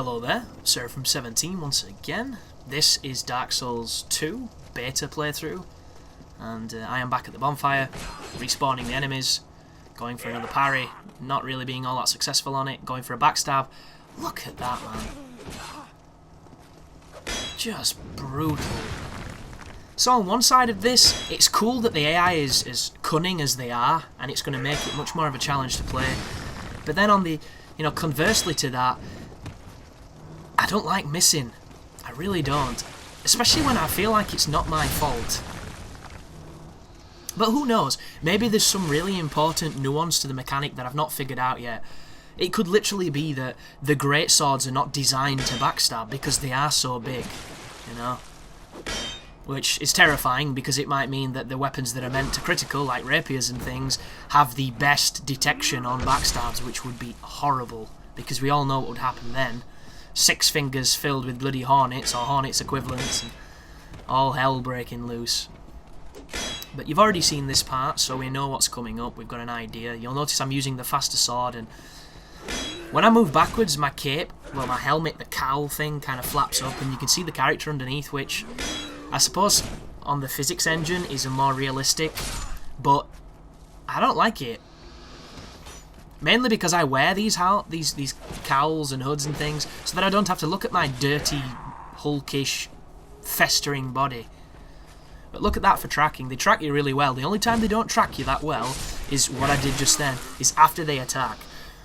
Hello there, Sarah from 17 once again. This is Dark Souls 2 beta playthrough, and I am back at the bonfire, respawning the enemies, going for another parry, not really being all that successful on it, going for a backstab. Look at that, man. Just brutal. So on one side of this, it's cool that the AI is as cunning as they are, and it's going to make it much more of a challenge to play. But then on the, conversely to that, I don't like missing. I really don't. Especially when I feel like it's not my fault. But who knows? Maybe there's some really important nuance to the mechanic that I've not figured out yet. It could literally be that the great swords are not designed to backstab because they are so big, Which is terrifying because it might mean that the weapons that are meant to critical, like rapiers and things, have the best detection on backstabs, which would be horrible, because we all know what would happen then. 6 fingers filled with bloody hornets, or hornets equivalents, and all hell breaking loose. But you've already seen this part, so we know what's coming up, we've got an idea. You'll notice I'm using the faster sword, and when I move backwards, my cape, well, my helmet, the cowl thing, kind of flaps up, and you can see the character underneath, which I suppose on the physics engine is a more realistic, but I don't like it. Mainly because I wear these cowls and hoods and things, so that I don't have to look at my dirty, hulkish, festering body. But look at that for tracking. They track you really well. The only time they don't track you that well is what I did just then, is after they attack.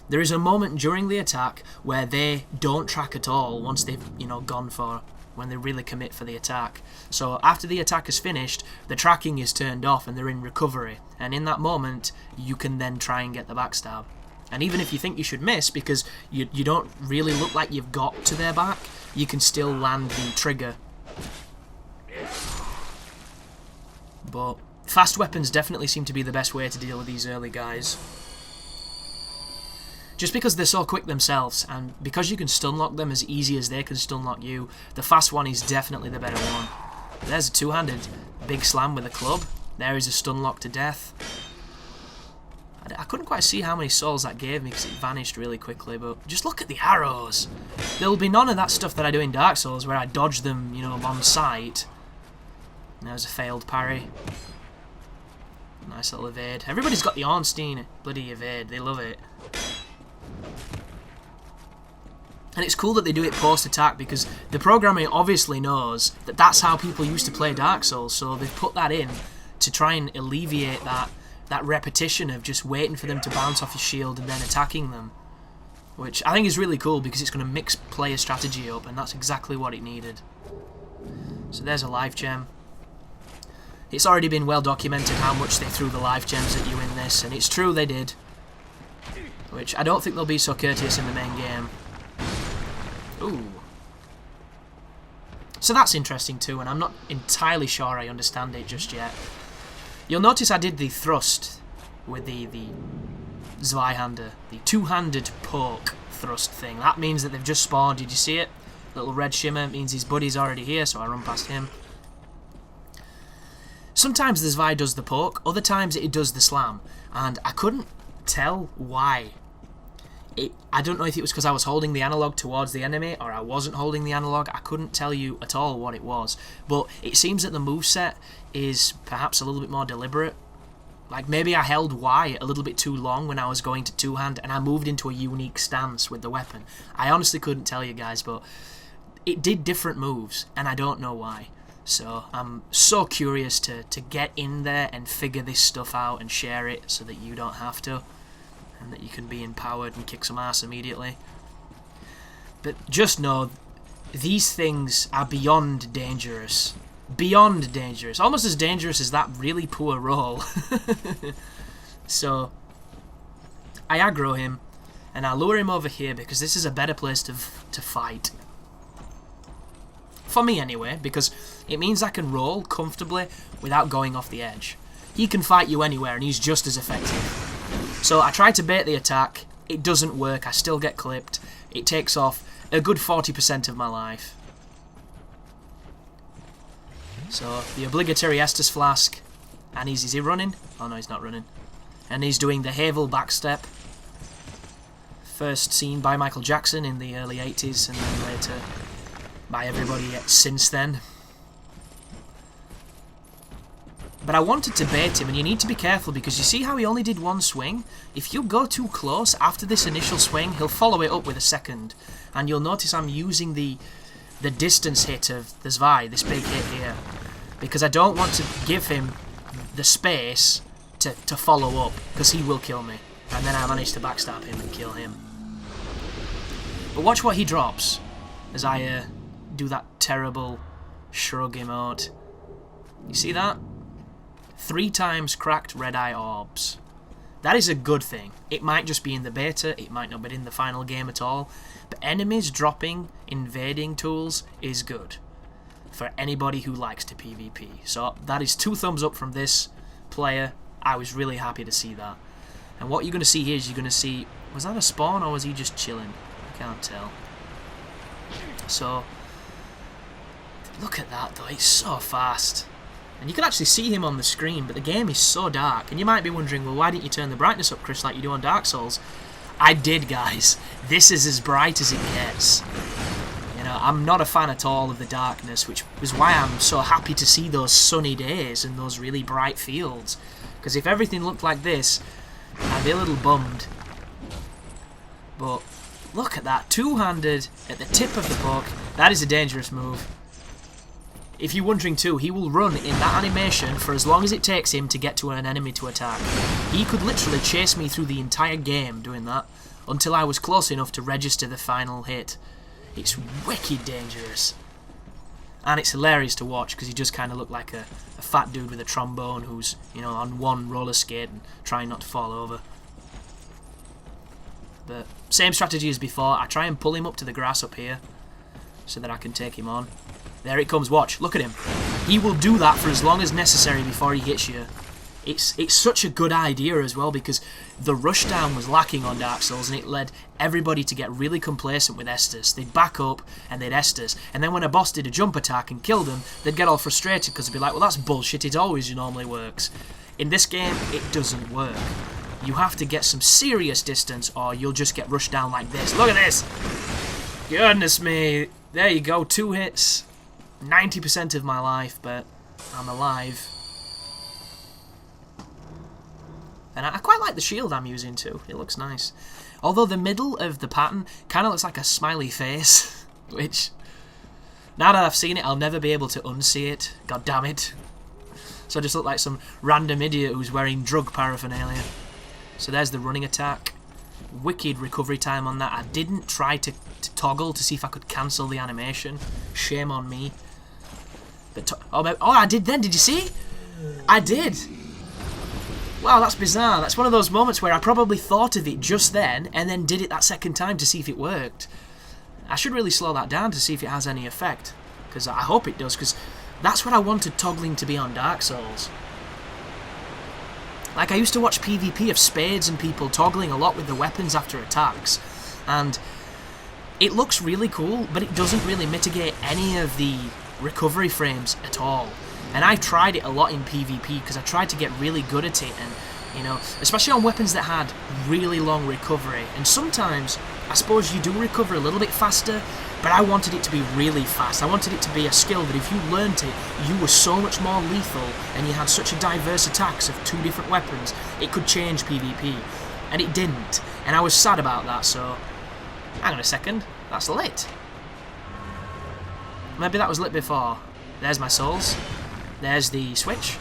There is a moment during the attack where they don't track at all once they've, gone for, when they really commit for the attack. So after the attack is finished, the tracking is turned off and they're in recovery. And in that moment, you can then try and get the backstab. And even if you think you should miss, because you don't really look like you've got to their back, you can still land the trigger. But fast weapons definitely seem to be the best way to deal with these early guys. Just because they're so quick themselves, and because you can stunlock them as easy as they can stunlock you, the fast one is definitely the better one. There's a two-handed big slam with a club. There is a stunlock to death. I couldn't quite see how many souls that gave me because it vanished really quickly, but just look at the arrows. There'll be none of that stuff that I do in Dark Souls where I dodge them, on sight. There's a failed parry. Nice little evade. Everybody's got the Ornstein bloody evade. They love it. And it's cool that they do it post-attack because the programming obviously knows that that's how people used to play Dark Souls, so they've put that in to try and alleviate that repetition of just waiting for them to bounce off your shield and then attacking them. Which I think is really cool because it's going to mix player strategy up, and that's exactly what it needed. So there's a life gem. It's already been well documented how much they threw the life gems at you in this, and it's true they did. Which I don't think they'll be so courteous in the main game. Ooh. So that's interesting too, and I'm not entirely sure I understand it just yet. You'll notice I did the thrust with the Zweihander, the two-handed poke thrust thing. That means that they've just spawned. Did you see it? Little red shimmer means his buddy's already here, so I run past him. Sometimes the Zwei does the poke, other times it does the slam, and I couldn't tell why. I don't know if it was because I was holding the analog towards the enemy or I wasn't holding the analog. I couldn't tell you at all what it was. But it seems that the moveset is perhaps a little bit more deliberate. Like maybe I held Y a little bit too long when I was going to two-hand and I moved into a unique stance with the weapon. I honestly couldn't tell you guys, but it did different moves and I don't know why. So I'm so curious to get in there and figure this stuff out and share it so that you don't have to. And that you can be empowered and kick some ass immediately. But just know, these things are beyond dangerous. Beyond dangerous. Almost as dangerous as that really poor roll. So, I aggro him, and I lure him over here because this is a better place to fight. For me anyway, because it means I can roll comfortably without going off the edge. He can fight you anywhere and he's just as effective. So I try to bait the attack, it doesn't work, I still get clipped, it takes off a good 40% of my life. So the obligatory Estus Flask, and is he running? Oh no, he's not running. And he's doing the Havel backstep. First seen by Michael Jackson in the early 80s, and then later by everybody since then. But I wanted to bait him, and you need to be careful because you see how he only did one swing? If you go too close after this initial swing, he'll follow it up with a second. And you'll notice I'm using the distance hit of the Zwei, this big hit here. Because I don't want to give him the space to follow up, because he will kill me. And then I manage to backstab him and kill him. But watch what he drops as I do that terrible shrug emote. You see that? 3 times cracked red eye orbs. That is a good thing. It might just be in the beta, it might not be in the final game at all, but enemies dropping invading tools is good for anybody who likes to PvP. So that is 2 thumbs up from this player. I was really happy to see that. And what you're going to see here is you're going to see... Was that a spawn or was he just chilling? I can't tell. So, look at that though, it's so fast. And you can actually see him on the screen, but the game is so dark. And you might be wondering, well, why didn't you turn the brightness up, Chris, like you do on Dark Souls? I did, guys. This is as bright as it gets. You know, I'm not a fan at all of the darkness, which is why I'm so happy to see those sunny days and those really bright fields. Because if everything looked like this, I'd be a little bummed. But look at that, two-handed at the tip of the poke. That is a dangerous move. If you're wondering too, he will run in that animation for as long as it takes him to get to an enemy to attack. He could literally chase me through the entire game doing that, until I was close enough to register the final hit. It's wicked dangerous. And it's hilarious to watch, because he just kind of looked like a fat dude with a trombone who's, you know, on one roller skate and trying not to fall over. But same strategy as before, I try and pull him up to the grass up here, so that I can take him on. There it comes, watch, look at him. He will do that for as long as necessary before he hits you. It's such a good idea as well, because the rushdown was lacking on Dark Souls, and it led everybody to get really complacent with Estus. They'd back up and they'd Estus, and then when a boss did a jump attack and killed them, they'd get all frustrated because they'd be like, well, that's bullshit, it always normally works. In this game, it doesn't work. You have to get some serious distance or you'll just get rushed down like this. Look at this! Goodness me! There you go, 2 hits. 90% of my life, but I'm alive. And I quite like the shield I'm using too. It looks nice. Although the middle of the pattern kind of looks like a smiley face, which, now that I've seen it, I'll never be able to unsee it. God damn it. So I just look like some random idiot who's wearing drug paraphernalia. So there's the running attack. Wicked recovery time on that. I didn't try to toggle to see if I could cancel the animation. Shame on me. But oh, I did then, did you see? I did! Wow, that's bizarre. That's one of those moments where I probably thought of it just then, and then did it that second time to see if it worked. I should really slow that down to see if it has any effect. Because I hope it does, because that's what I wanted toggling to be on Dark Souls. Like, I used to watch PvP of spades and people toggling a lot with the weapons after attacks. And it looks really cool, but it doesn't really mitigate any of the recovery frames at all. And I tried it a lot in PvP because I tried to get really good at it, and you know, especially on weapons that had really long recovery. And sometimes I suppose you do recover a little bit faster, but I wanted it to be really fast. I wanted it to be a skill that if you learnt it, you were so much more lethal and you had such a diverse attacks of 2 different weapons, it could change PvP. And it didn't. And I was sad about that, so hang on a second, that's lit. Maybe that was lit before. There's my souls. There's the switch.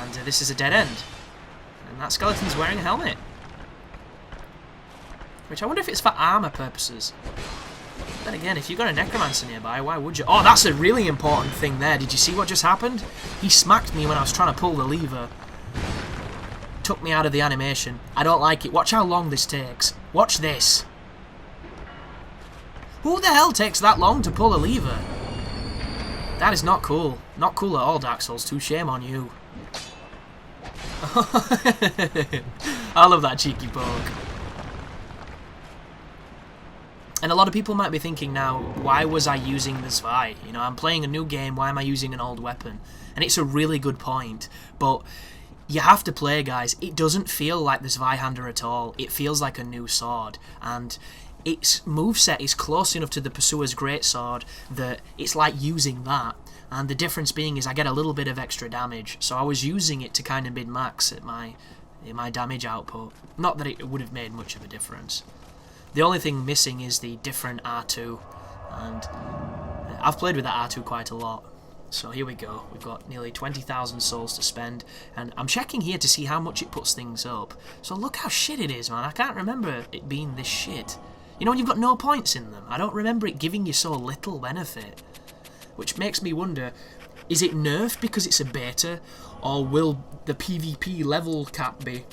And this is a dead end. And that skeleton's wearing a helmet. Which I wonder if it's for armor purposes. Then again, if you've got a necromancer nearby, why would you? Oh, that's a really important thing there. Did you see what just happened? He smacked me when I was trying to pull the lever. Took me out of the animation. I don't like it. Watch how long this takes. Watch this. Who the hell takes that long to pull a lever? That is not cool. Not cool at all, Dark Souls 2. Shame on you. I love that cheeky poke. And a lot of people might be thinking now, why was I using the Zwei? You know, I'm playing a new game, why am I using an old weapon? And it's a really good point. But You have to play, guys. It doesn't feel like the Zweihander at all. It feels like a new sword, and its moveset is close enough to the Pursuer's Greatsword that it's like using that. And the difference being is I get a little bit of extra damage, so I was using it to kind of min-max at my damage output. Not that it would have made much of a difference. The only thing missing is the different R2, and I've played with that R2 quite a lot. So here we go. We've got nearly 20,000 souls to spend, and I'm checking here to see how much it puts things up. So look how shit it is, man. I can't remember it being this shit. You know when you've got no points in them? I don't remember it giving you so little benefit. Which makes me wonder, is it nerfed because it's a beta, or will the PvP level cap be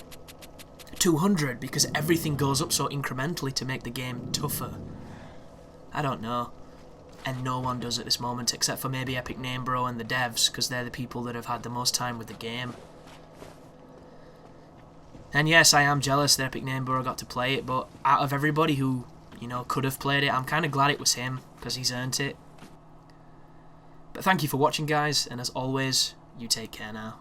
200 because everything goes up so incrementally to make the game tougher? I don't know. And no one does at this moment, except for maybe Epic Name Bro and the devs, because they're the people that have had the most time with the game. And yes, I am jealous that Epic Name Bro got to play it, but out of everybody who, you know, could have played it, I'm kind of glad it was him, because he's earned it. But thank you for watching, guys, and as always, you take care now.